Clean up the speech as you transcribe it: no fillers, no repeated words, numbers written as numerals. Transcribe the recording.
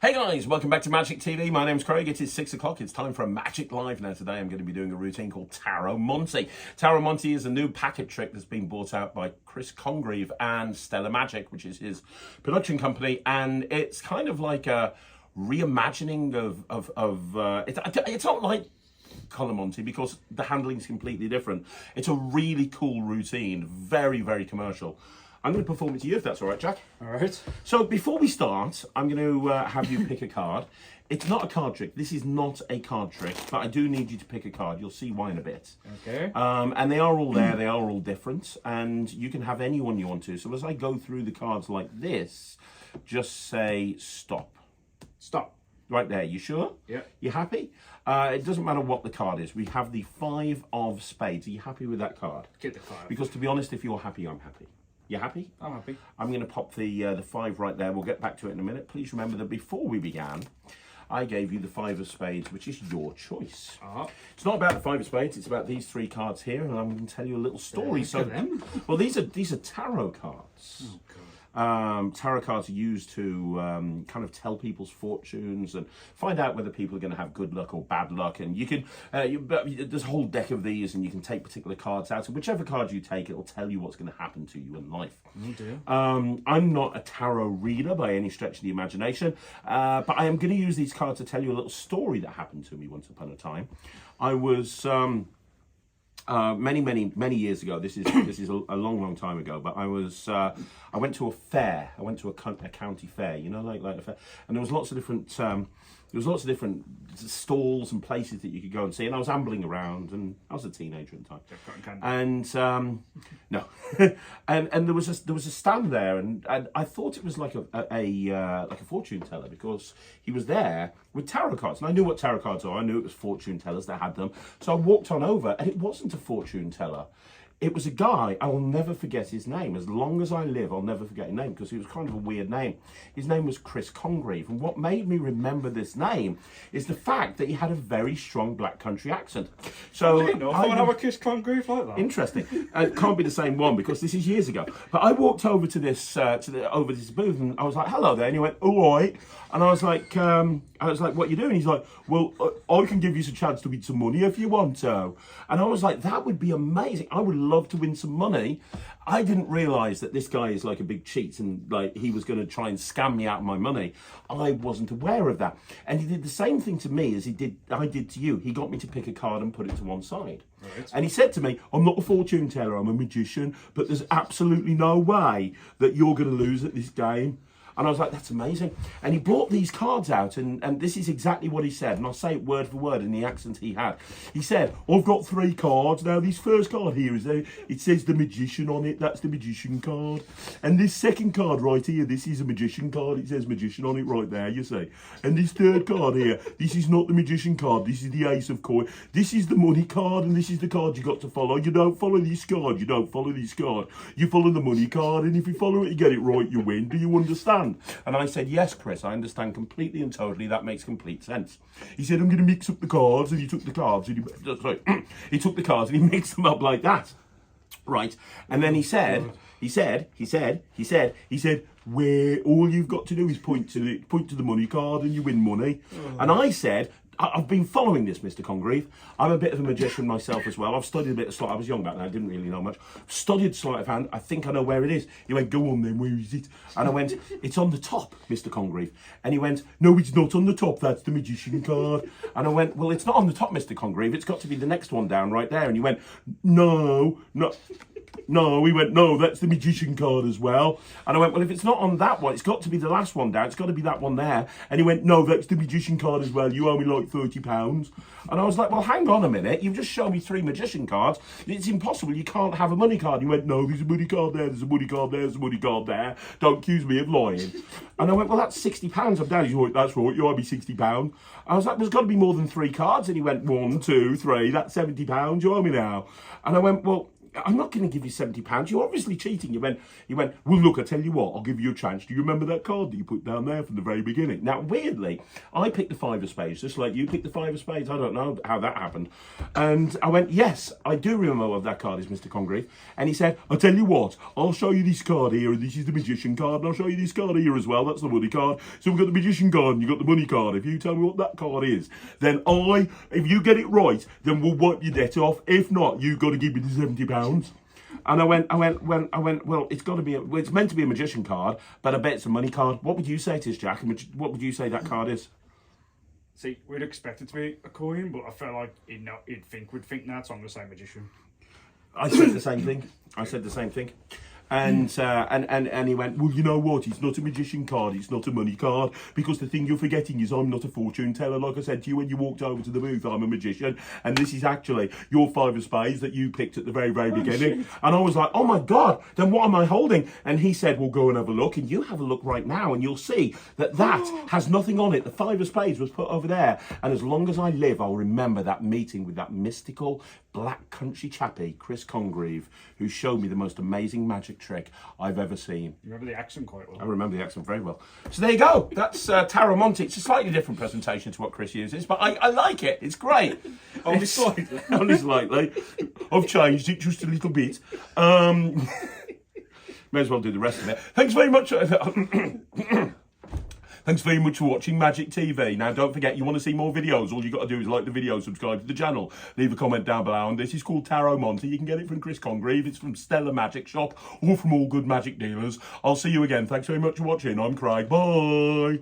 Hey guys, welcome back to Magic TV. My name's Craig. It is 6 o'clock. It's time for a Magic Live. Now today I'm going to be doing a routine called Tarot Monte. Tarot Monte is a new packet trick that's been brought out by Congreave and Stellar Magic, which is his production company, and it's kind of like a reimagining it's not like Color Monte because the handling is completely different. It's a really cool routine, very, very commercial. I'm going to perform it to you if that's all right, Jack. All right. So before we start, I'm going to have you pick a card. It's not a card trick. This is not a card trick, but I do need you to pick a card. You'll see why in a bit. Okay. And they are all there. They are all different, and you can have any one you want to. So as I go through the cards like this, just say stop. Stop. Right there. You sure? Yeah. You happy? It doesn't matter what the card is. We have the 5 of spades. Are you happy with that card? Get the 5. Because to be honest, if you're happy, I'm happy. You happy? I'm happy. I'm going to pop the 5 right there. We'll get back to it in a minute. Please remember that before we began, I gave you the 5 of spades, which is your choice. It's not about the 5 of spades. It's about these 3 cards here, and I'm going to tell you a little story. Well, these are tarot cards. Oh, God. Tarot cards are used to kind of tell people's fortunes and find out whether people are going to have good luck or bad luck. And you can, there's a whole deck of these, and you can take particular cards out. And whichever card you take, it'll tell you what's going to happen to you in life. Oh dear. I'm not a tarot reader by any stretch of the imagination, but I am going to use these cards to tell you a little story that happened to me once upon a time. I was many years ago. This is a long time ago. But I went to a fair. I went to a county fair. You know, like a fair, and there was lots of different stalls and places that you could go and see. And I was ambling around, and I was a teenager at the time. And no, and there was a stand there, and I thought it was like a fortune teller because he was there with tarot cards, and I knew what tarot cards are. I knew it was fortune tellers that had them. So I walked on over, and it wasn't a fortune teller. It was a guy. I will never forget his name. As long as I live, I'll never forget his name because he was kind of a weird name. His name was Congreave. And what made me remember this name is the fact that he had a very strong black country accent. So I would have a Congreave like that. Interesting. It can't be the same one because this is years ago. But I walked over to this over this booth, and I was like, "Hello there," and he went, "All right." And I was like, "What are you doing?" He's like, "Well, I can give you a chance to win some money if you want to." And I was like, "That would be amazing. I would love to win some money." I didn't realise that this guy is like a big cheat and like he was going to try and scam me out of my money. I wasn't aware of that. And he did the same thing to me as I did to you. He got me to pick a card and put it to one side. Right. And he said to me, "I'm not a fortune teller, I'm a magician, but there's absolutely no way that you're going to lose at this game." And I was like, "That's amazing." And he brought these cards out, and this is exactly what he said. And I'll say it word for word in the accent he had. He said, "I've got 3 cards. Now, this first card here, it says the magician on it. That's the magician card. And this second card right here, this is a magician card. It says magician on it right there, you see. And this third card here, this is not the magician card. This is the ace of coin. This is the money card, and this is the card you got to follow. You don't follow this card. You don't follow this card. You follow the money card, and if you follow it, you get it right, you win. Do you understand?" And I said, "Yes, Chris, I understand completely and totally. That makes complete sense." He said, "I'm going to mix up the cards," and he took the cards, and he took the cards and he mixed them up like that, right? And then he said, "Where all you've got to do is point to the money card, and you win money." And I said, "I've been following this, Mr. Congreave. I'm a bit of a magician myself as well. I've studied a bit of sleight. I was young back then. I didn't really know much. Studied sleight of hand. I think I know where it is." He went, "Go on then, where is it?" And I went, "It's on the top, Mr. Congreave." And he went, "No, it's not on the top. That's the magician card." And I went, "Well, it's not on the top, Mr. Congreave. It's got to be the next one down right there." And he went, No, he went, "No, that's the magician card as well." And I went, "Well, if it's not on that one, it's got to be the last one down. It's got to be that one there." And he went, "No, that's the magician card as well. You owe me like £30. And I was like, "Well, hang on a minute. You've just shown me 3 magician cards. It's impossible. You can't have a money card." He went, "No, there's a money card there. There's a money card there. There's a money card there. Don't accuse me of lying." And I went, "Well, that's £60 I'm down." He's like, "That's right. You owe me £60. I was like, "There's got to be more than 3 cards." And he went, 1, 2, 3. That's £70. You owe me now." And I went, "Well, I'm not going to give you £70. You're obviously cheating. He went, well, look, I tell you what, I'll give you a chance. Do you remember that card that you put down there from the very beginning? Now, weirdly, I picked the 5 of spades, just like you picked the 5 of spades. I don't know how that happened. And I went, yes, I do remember what that card is, Mr. Congreave. And he said, I'll tell you what, I'll show you this card here, and this is the magician card, and I'll show you this card here as well. That's the money card. So we've got the magician card, and you've got the money card. If you tell me what that card is, then if you get it right, then we'll wipe your debt off. If not, you've got to give me the £70. And I went, well, it's meant to be a magician card, but I bet it's a money card. What would you say to this, Jack? What would you say that card is? See, we'd expect it to be a coin, but I felt like we'd think that, so I'm going to say magician. I said the same thing. And he went, well, you know what, it's not a magician card, it's not a money card, because the thing you're forgetting is I'm not a fortune teller. Like I said to you when you walked over to the booth, I'm a magician, and this is actually your 5 of spades that you picked at the very, very beginning. And I was like, oh my God, then what am I holding? And he said, well, go and have a look, and you have a look right now, and you'll see that has nothing on it. The 5 of spades was put over there, and as long as I live, I'll remember that meeting with that mystical black country chappie, Chris Congreave, who showed me the most amazing magic trick I've ever seen. You remember the accent quite well. I remember the accent very well. So there you go. That's Tarot Monte. It's a slightly different presentation to what Chris uses, but I like it. It's great. Only slightly. Only slightly. I've changed it just a little bit. May as well do the rest of it. Thanks very much. Thanks very much for watching Magic TV. Now, don't forget, you want to see more videos, all you got to do is like the video, subscribe to the channel, leave a comment down below. And this is called Tarot Monte. You can get it from Chris Congreave. It's from Stella Magic Shop, or from all good magic dealers. I'll see you again. Thanks very much for watching. I'm Craig. Bye.